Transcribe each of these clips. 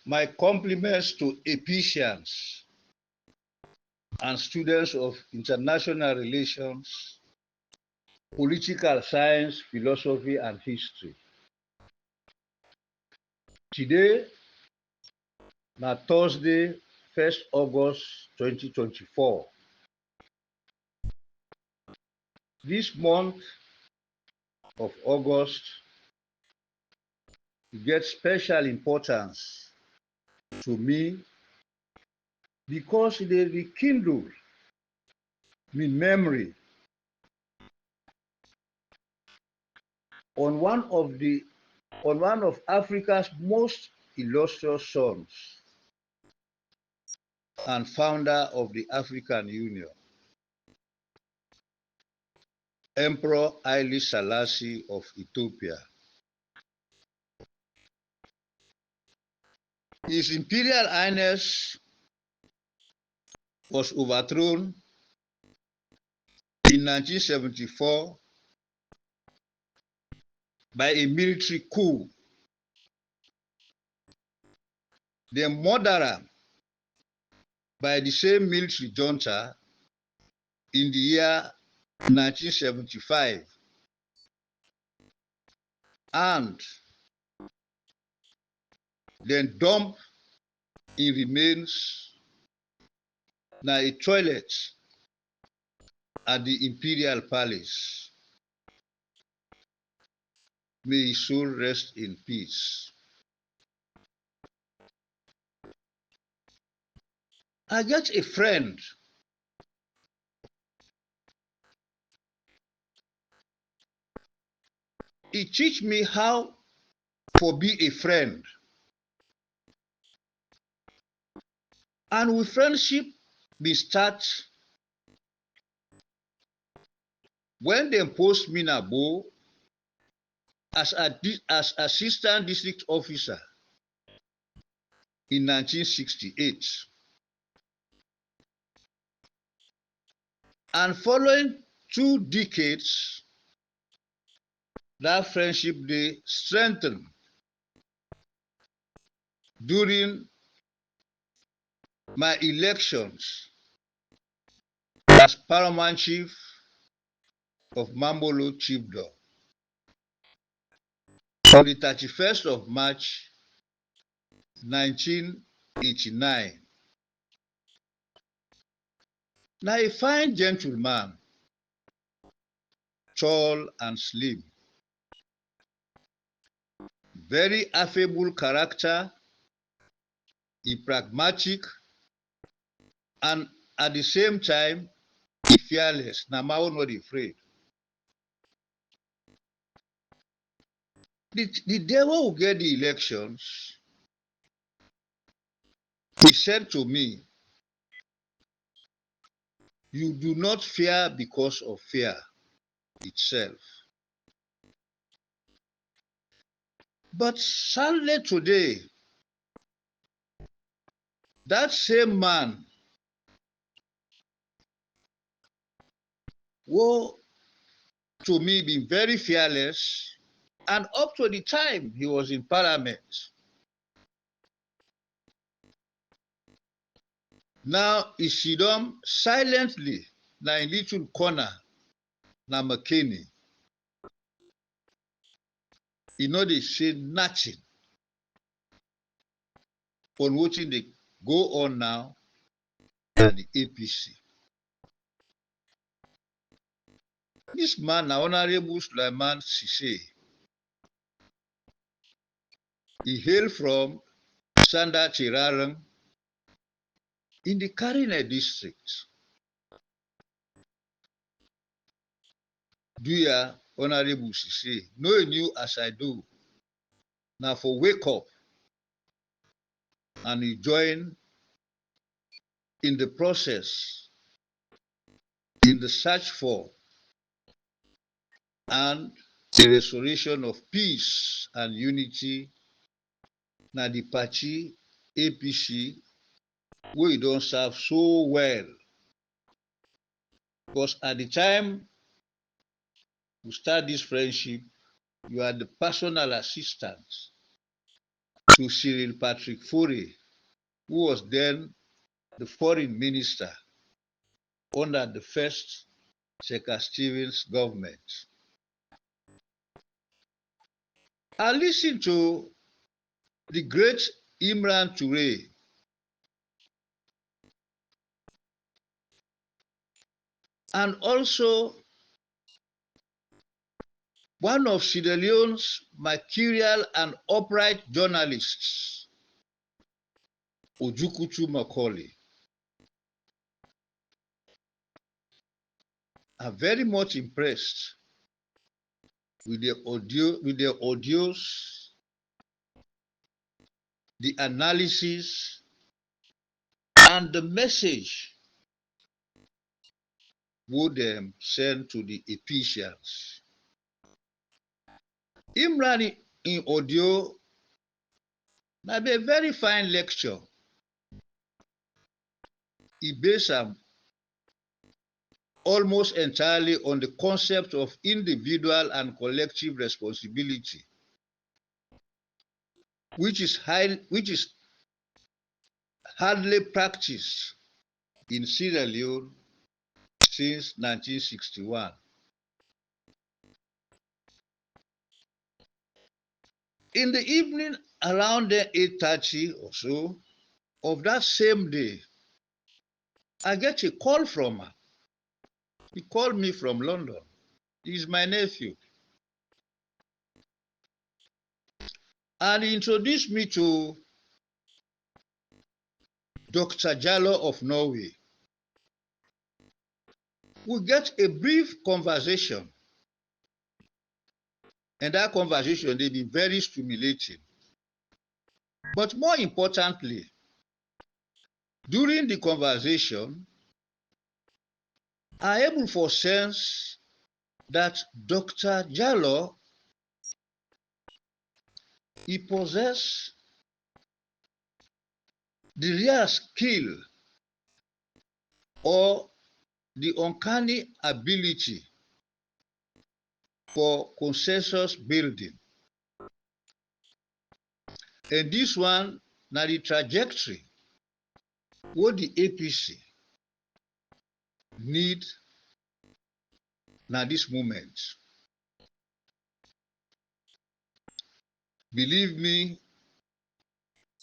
My compliments to Ephesians and students of international relations, political science, philosophy, and history. Today, na Thursday, 1st August 2024. This month of August gets special importance to me because they rekindle my memory on one of Africa's most illustrious sons and founder of the African Union, Emperor Haile Selassie of Ethiopia. His Imperial Highness was overthrown in 1974 by a military coup. Then murdered by the same military junta in the year 1975, and then dumped in remains na a toilet at the Imperial Palace. May his soul rest in peace. I get a friend he teach me how to be a friend. And with friendship, we start when they post me na Bo as assistant district officer in 1968. And following 2 decades, that friendship they strengthened during my elections as paramount chief of Mambolo Chiefdom on the 31st of March 1989. Now a fine gentleman, tall and slim, very affable character, he pragmatic, and at the same time, he fearless. Namao not afraid. The devil will get the elections. He said to me, you do not fear because of fear itself. But sadly today, that same man who to me been very fearless, and up to the time he was in parliament, now he sit down silently na in little corner na McKinney. He no dey say nothing on wetin dey go on now at the APC. This man na Honorable Sulaiman Sise. He hail from Sanda Chirarang in the Karine district. Do ya, Honorable Sise, knowing you as I do, now for wake up and you join in the process, in the search for and the restoration of peace and unity na the party APC we don't serve so well. Because at the time we start this friendship, you are the personal assistant to Cyril Patrick Faure, who was then the foreign minister under the first Checker Stevens government. I listened to the great Imran Toure, and also one of Sierra Leone's mercurial and upright journalists, Ojukutu Macaulay. I'm very much impressed with the audios, the analysis, and the message would send to the Ephesians. Imran in audio might be a very fine lecture. He based almost entirely on the concept of individual and collective responsibility, which is hardly practiced in Sierra Leone since 1961. In the evening around 8:30 or so of that same day, I get a call from her. He called me from London. He's my nephew. And he introduced me to Dr. Jallo of Norway. We get a brief conversation. And that conversation, they've been very stimulating. But more importantly, during the conversation, I am able to sense that Dr. Jallo, he possesses the real skill or the uncanny ability for consensus building. And this one, now the trajectory what the APC need now this moment. Believe me,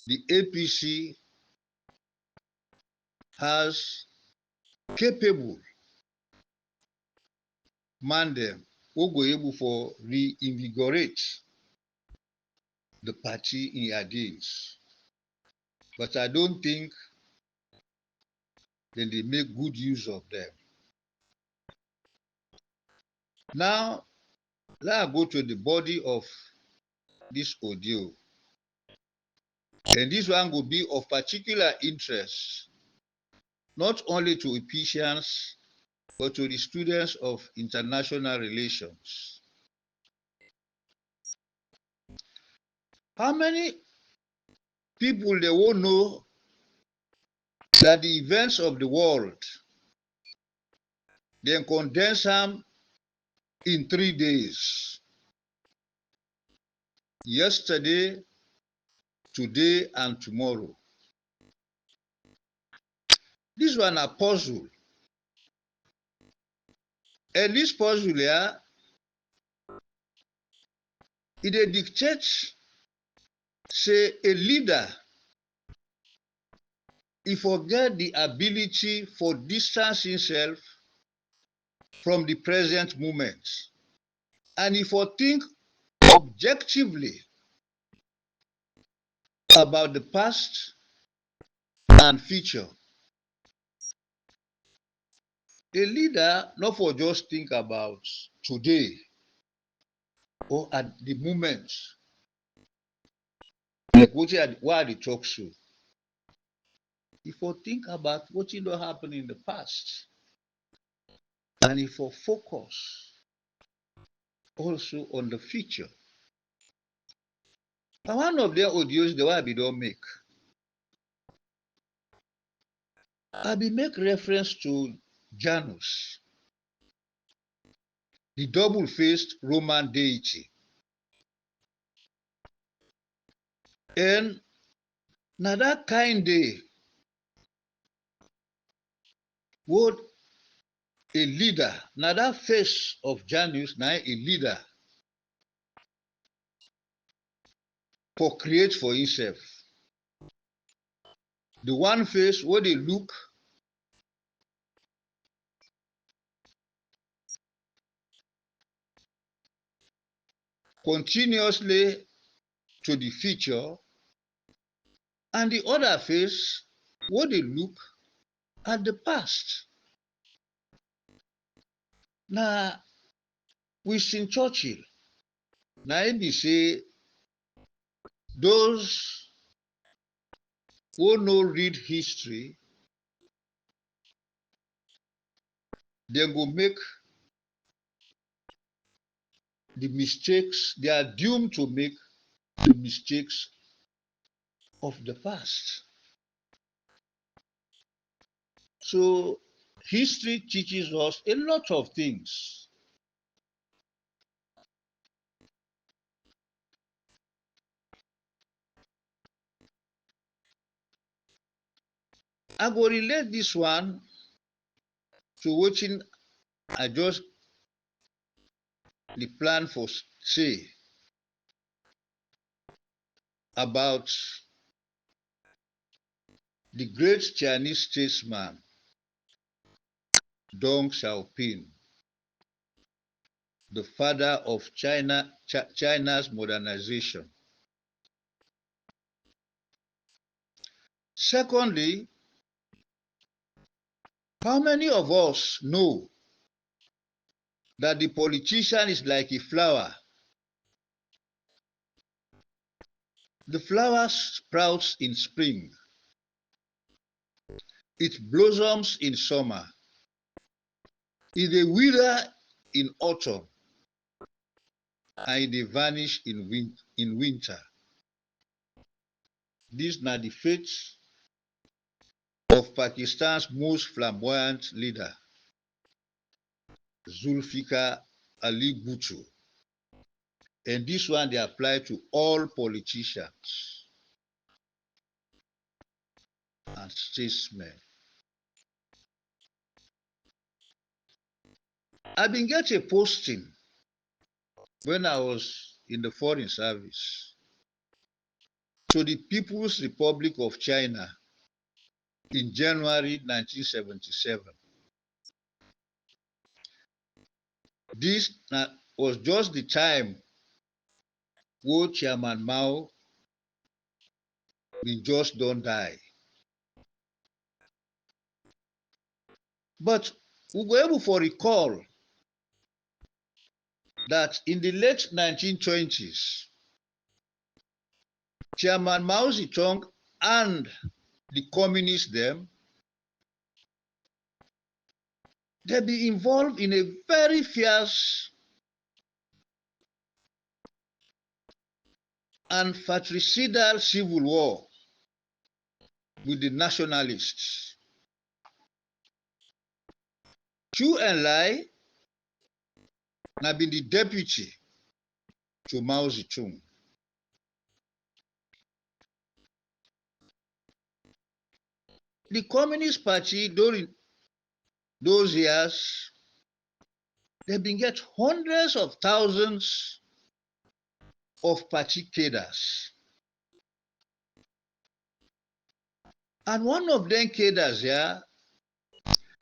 the APC has capable man them who go able for reinvigorate the party in their days. But I don't think that they make good use of them. Now, let's go to the body of this audio. And this one will be of particular interest, not only to Ephesians, but to the students of international relations. How many people they won't know that the events of the world, they condense them in 3 days? Yesterday, today, and tomorrow. This one a puzzle. And this puzzle here, it dictates, say, a leader, he forget the ability for distance himself from the present moment. And if I think objectively about the past and future, a leader not for just think about today or at the moment, like what I talk show. If I think about what did happen in the past, and if I focus also on the future. And one of their audios the way I be don't make. I be make reference to Janus, the double-faced Roman deity. And now that kind day, what a leader, now that face of Janus, now a leader for create for himself. The one face where they look continuously to the future, and the other face where they look at the past. Now, Winston Churchill, now he say those who no read history, they go make the mistakes, they are doomed to make the mistakes of the past. So history teaches us a lot of things. I go relate this one to watching I just the plan for say about the great Chinese statesman Deng Xiaoping, the father of China's modernization. Secondly, how many of us know that the politician is like a flower? The flower sprouts in spring, it blossoms in summer, it wither in autumn, and it vanish in winter. These are the fates of Pakistan's most flamboyant leader, Zulfikar Ali Bhutto. And this one they apply to all politicians and statesmen. I've been getting a posting when I was in the foreign service to the People's Republic of China in January 1977. This was just the time when Chairman Mao been just don't die. But we were able to recall that in the late 1920s, Chairman Mao Zedong and the communists them, they be involved in a very fierce and fratricidal civil war with the nationalists. Chu Enlai had been the deputy to Mao Zedong. The Communist Party during those years, they've been get hundreds of thousands of party cadres. And one of them cadres here,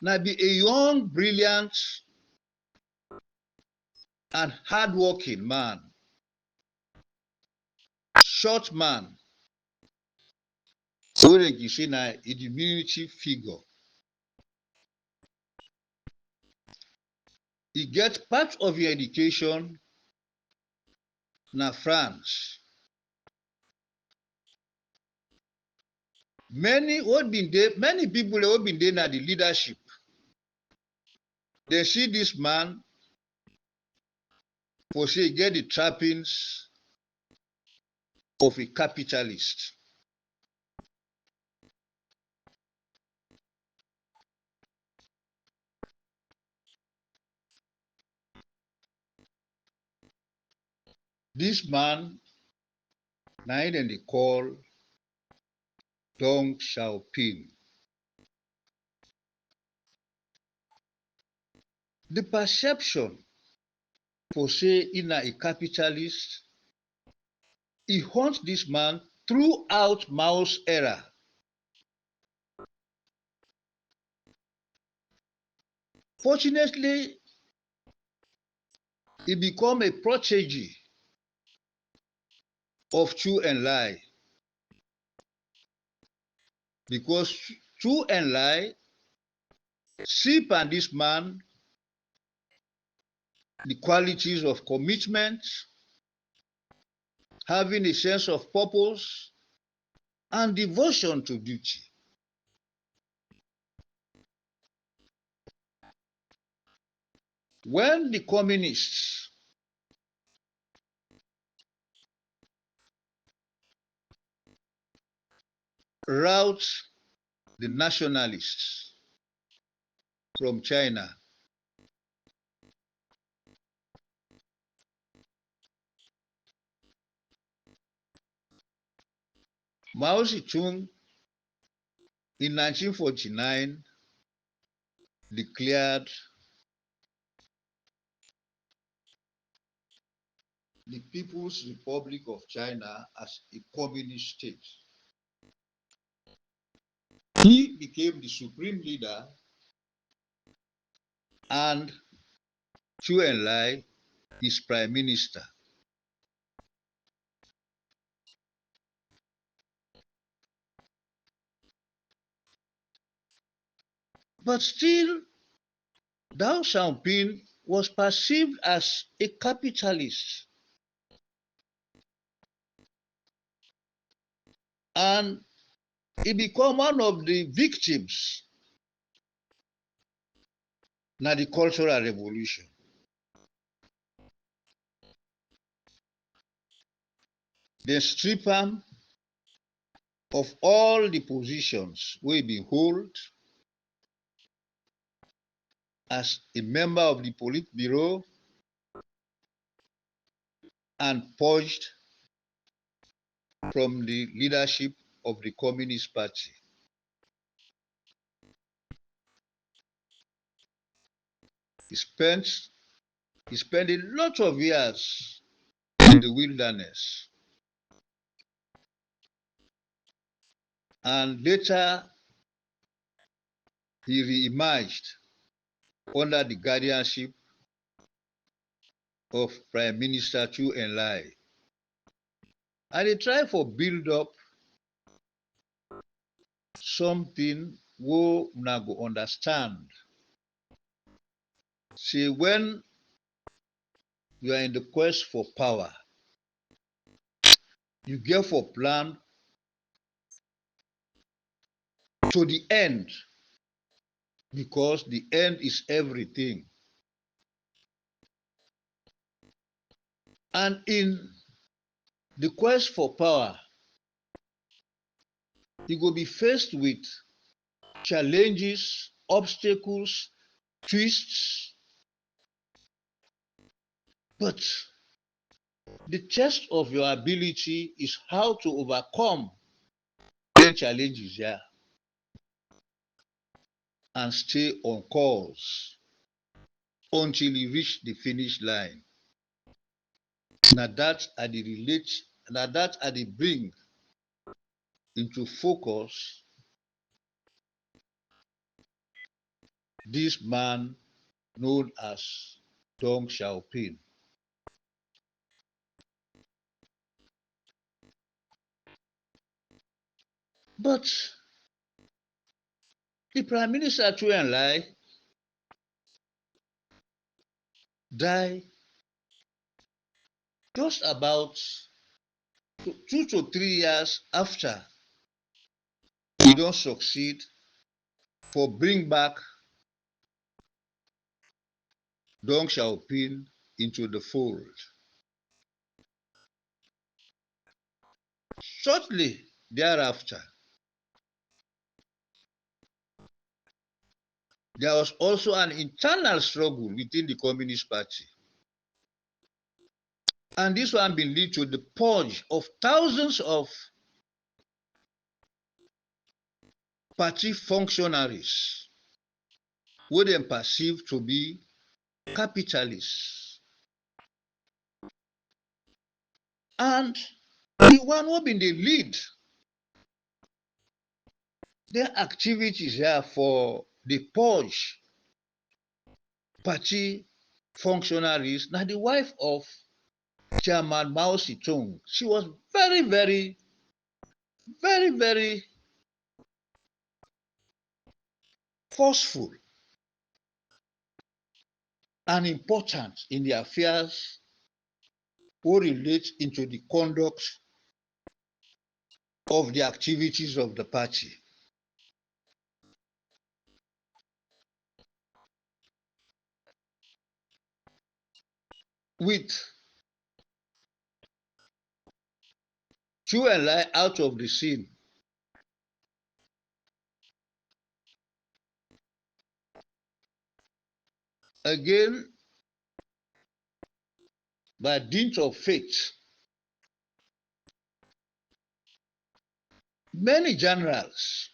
now be a young, brilliant, and hardworking man, short man, wey dem say na a diminutive figure. He get part of your education na France. Many people wey been dey na the leadership, they see this man for say e get the trappings of a capitalist. This man now then they call Deng Xiaoping. The perception for say in a capitalist, he haunts this man throughout Mao's era. Fortunately, he became a protege of Chu and Lai because Chu and Lai see upon this man the qualities of commitment, having a sense of purpose, and devotion to duty. When the communists rout the nationalists from China, Mao Zedong in 1949 declared the People's Republic of China as a communist state. He became the supreme leader and Chu Enlai is prime minister. But still, Deng Xiaoping was perceived as a capitalist, and he became one of the victims in the Cultural Revolution. They strip him of all the positions we be hold as a member of the Politburo and purged from the leadership of the Communist Party. He spent a lot of years in the wilderness, and later he re-emerged under the guardianship of Prime Minister Chu Enlai. And he tried to build up something we una go understand. See, when you are in the quest for power, you get for plan to the end, because the end is everything. And in the quest for power, you will be faced with challenges, obstacles, twists. But the test of your ability is how to overcome the challenges here and stay on course until you reach the finish line. Now that are the relate, now that are the bring into focus this man known as Deng Xiaoping. But the Prime Minister Chu Enlai died just about 2 to 3 years after he don't succeed for bring back Deng Xiaoping into the fold. Shortly thereafter, there was also an internal struggle within the Communist Party. And this one will lead to the purge of thousands of party functionaries who they perceive to be capitalists. And the one who been the lead their activities here for the purge party functionaries. Now the wife of Chairman Mao Zedong, she was very, very, very, very forceful and important in the affairs who relate into the conduct of the activities of the party. With Chu and Lai out of the scene, again, by dint of fate, many generals,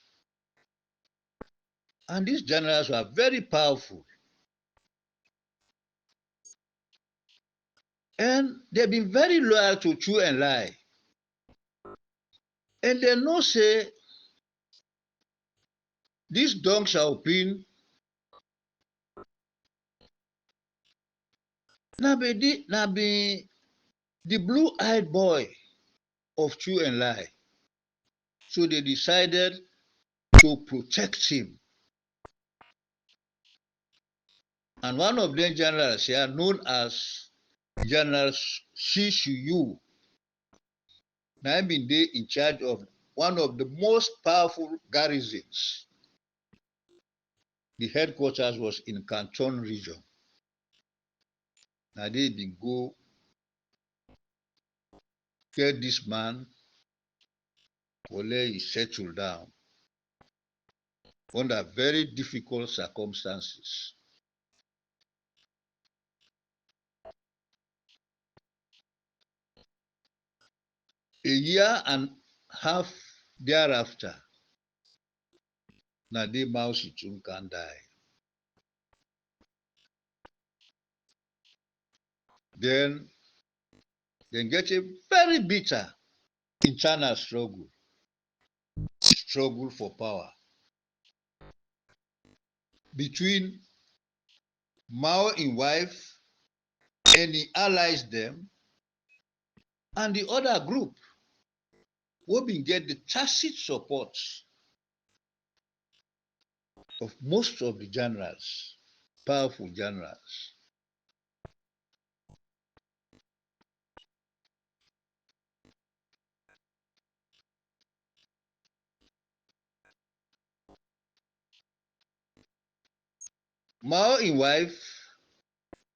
and these generals were very powerful, and they've been very loyal to Chu and Lai. And they know say this Deng Xiaoping na be the blue-eyed boy of Chu and Lai. So they decided to protect him. And one of them generals here, known as General Shi Shuyu, now been there in charge of one of the most powerful garrisons. The headquarters was in Canton region. Now they been go get this man, Ole is settled down under very difficult circumstances. A year and a half thereafter, Nadi Mao Zedong can die. Then they get a very bitter internal struggle for power between Mao and wife and the allies them and the other group who been get the tacit support of most of the generals, powerful generals. Mao and wife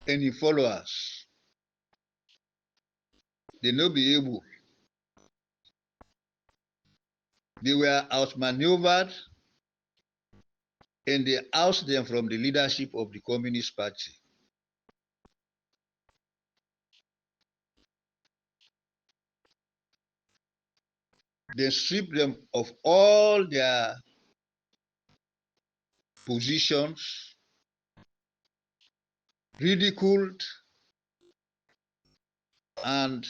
and his followers, they no be able. They were outmaneuvered and they oust them from the leadership of the Communist Party. They stripped them of all their positions, ridiculed, and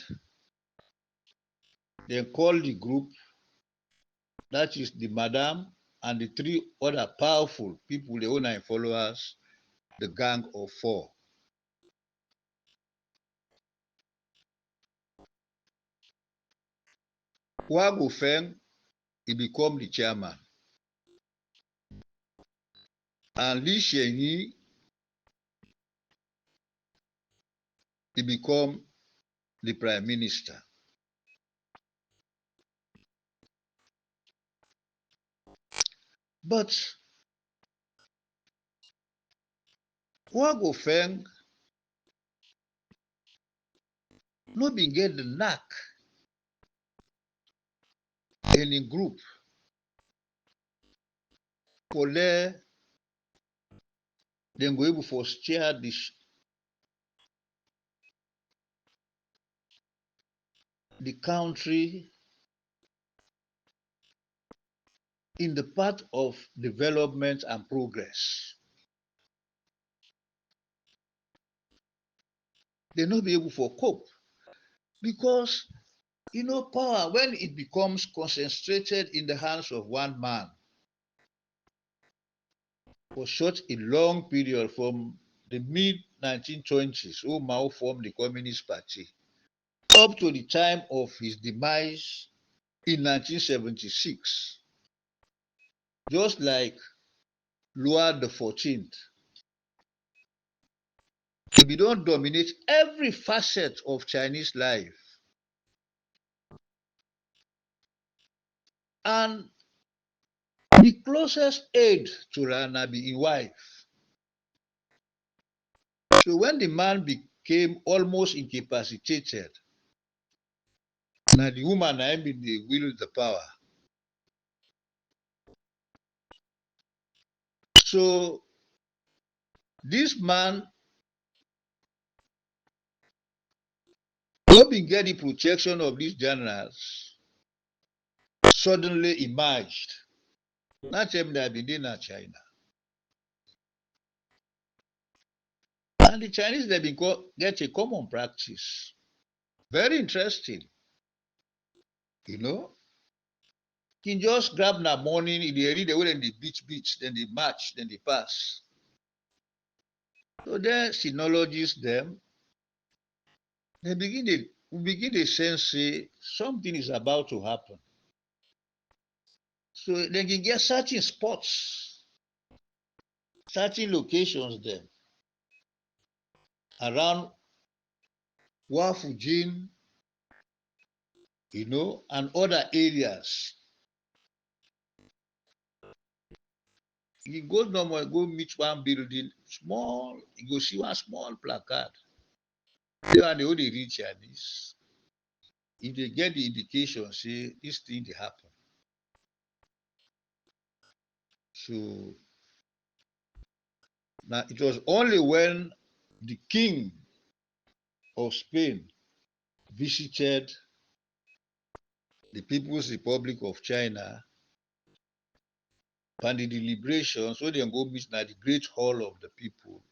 they called the group, that is the madam and the three other powerful people, the owner and followers, the Gang of Four. Hua Feng, he became the chairman. And Li Xianyi, he became the prime minister. But Hua Feng no be get the knack any group for let them go able for steer the country in the path of development and progress. They not be able to cope because power, when it becomes concentrated in the hands of one man for such a long period, from the mid 1920s, when Mao formed the Communist Party, up to the time of his demise in 1976, just like Louis XIV, if you don't dominate every facet of Chinese life, and the closest aid to Rana be his wife. So when the man became almost incapacitated, now the woman I mean they wield the power. So this man who been get the protection of these generals suddenly emerged. Not them that been in China. And the Chinese they've been get a common practice. Very interesting. You know, you can just grab in the morning, in the area, they will in the beach, then they march, then they pass. So then sinologists them, we begin to sense say something is about to happen. So they can get certain spots, certain locations there around Wafujin, and other areas. You go normal, go meet one building, small, you go see one small placard. They are the only reach Chinese. If they get the indication, say this thing they happen. So now it was only when the king of Spain visited the People's Republic of China and the deliberations, so they go meet na the great hall of the people.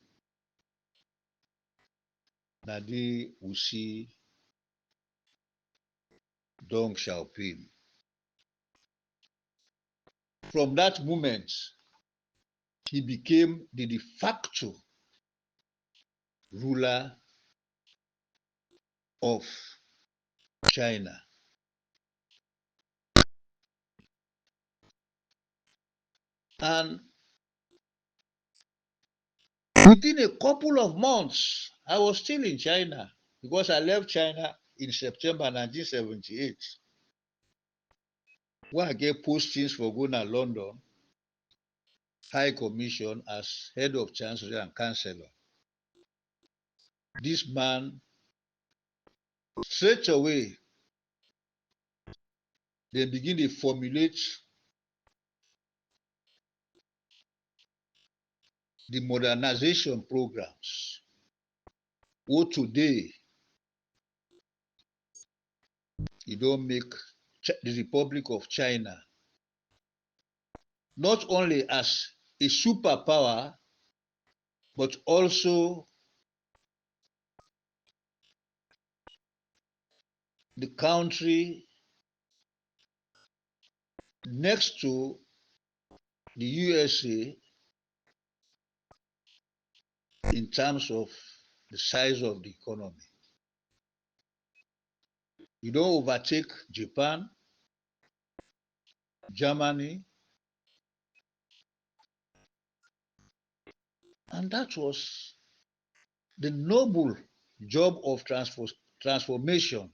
Now they will see Deng Xiaoping. From that moment, he became the de facto ruler of China. And within a couple of months, I was still in China because I left China in September 1978. When I get postings for going to London, High Commission as head of Chancellery and Chancellor. This man, straight away, they begin to formulate the modernization programs. What today, you don't make the Republic of China not only as a superpower, but also the country next to the USA in terms of the size of the economy. You don't overtake Japan, Germany, and that was the noble job of transformation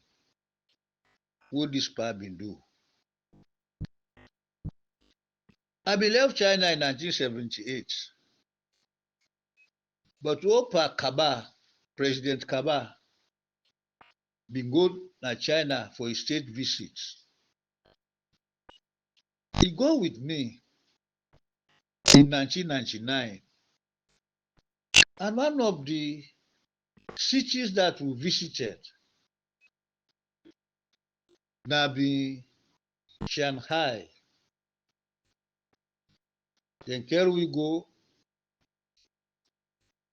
what this power been do. I left China in 1978, but Opa Kaba, President Kaba, been go to China for a state visit. He go with me in 1999, and one of the cities that we visited na be Shanghai. Then carry we go.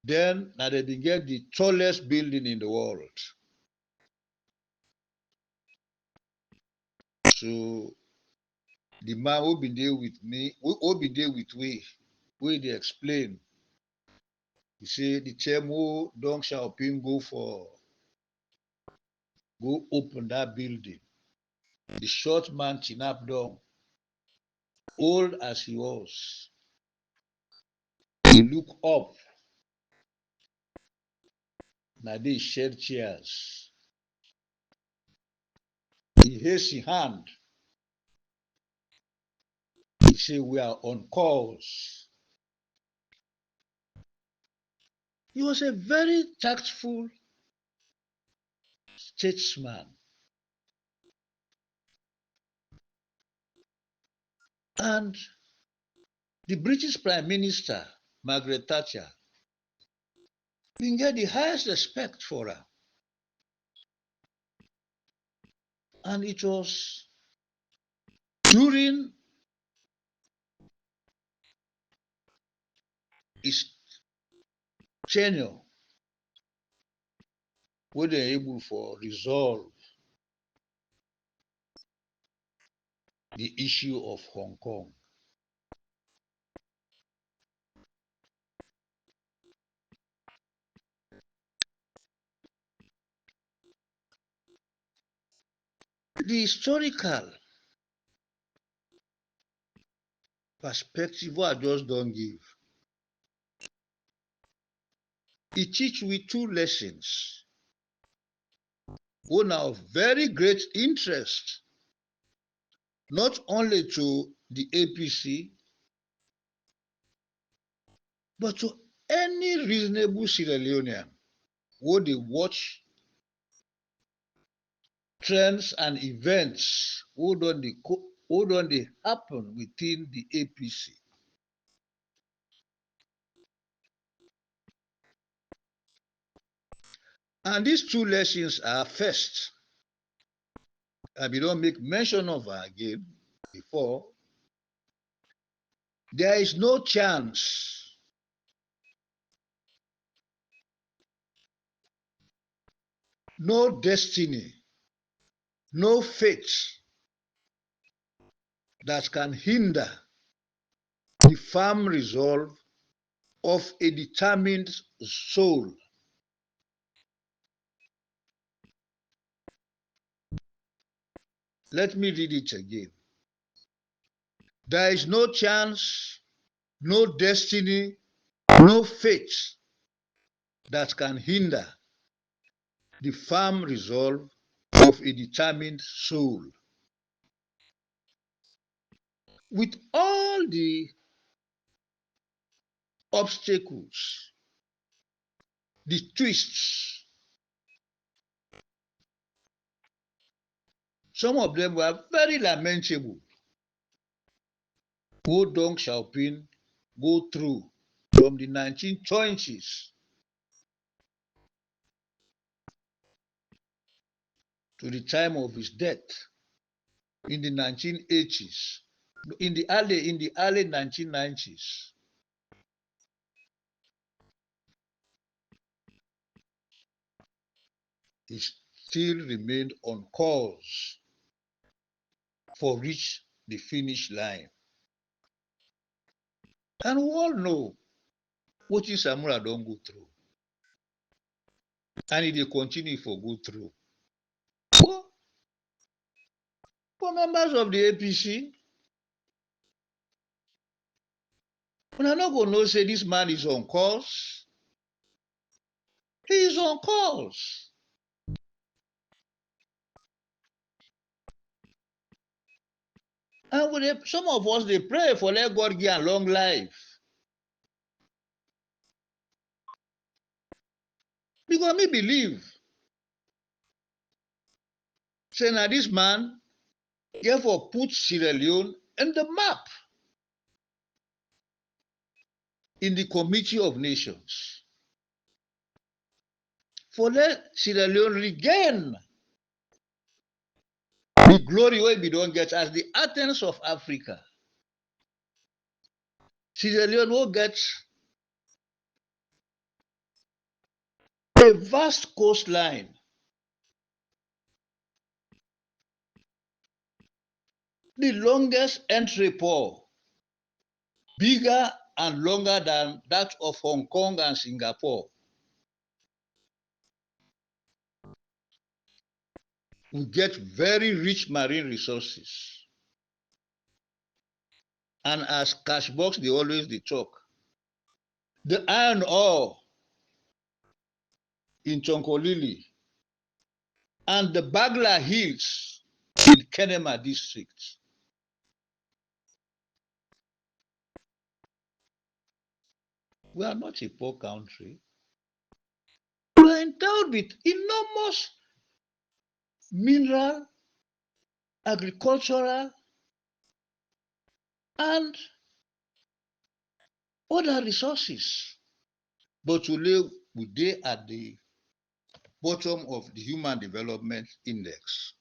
Then now they get the tallest building in the world. So the man who been there with me, who been there with we they explain. He say the time who Deng Xiaoping go open that building. The short man chinap down, old as he was. He look up. Now they shed chairs. He raised his hand. He say we are on calls. He was a very tactful statesman. And the British Prime Minister, Margaret Thatcher, we get the highest respect for her. And it was during his tenure where they were able to resolve the issue of Hong Kong. The historical perspective I just don't give. It teaches we two lessons. One of very great interest, not only to the APC, but to any reasonable Sierra Leonean who they watch trends and events who don't they happen within the APC. And these two lessons are first, and we don't make mention of her again before, there is no chance, no destiny, no fate that can hinder the firm resolve of a determined soul. Let me read it again. There is no chance, no destiny, no fate that can hinder the firm resolve of a determined soul. With all the obstacles, the twists, some of them were very lamentable. Who Deng Xiaoping go through from the 1920s to the time of his death in the 1980s, in the early 1990s. He still remained on course for reach the finish line. And we all know what Samura don't go through. And he continue for go through. For members of the APC, una no go know say this man is on course. He is on course. And some of us, they pray for let God give a long life. Because me believe, say now this man, therefore put Sierra Leone in the map in the Committee of Nations. For let Sierra Leone regain The glory wey we don't get as the Athens of Africa. Sierra Leone no get a vast coastline. The longest entry port, bigger and longer than that of Hong Kong and Singapore. We get very rich marine resources. And as Cashbox, they always they talk. The iron ore in Chonkolili and the Bagla Hills in Kenema district. We are not a poor country. We are endowed with enormous mineral, agricultural, and other resources. But today, we are at the bottom of the Human Development Index.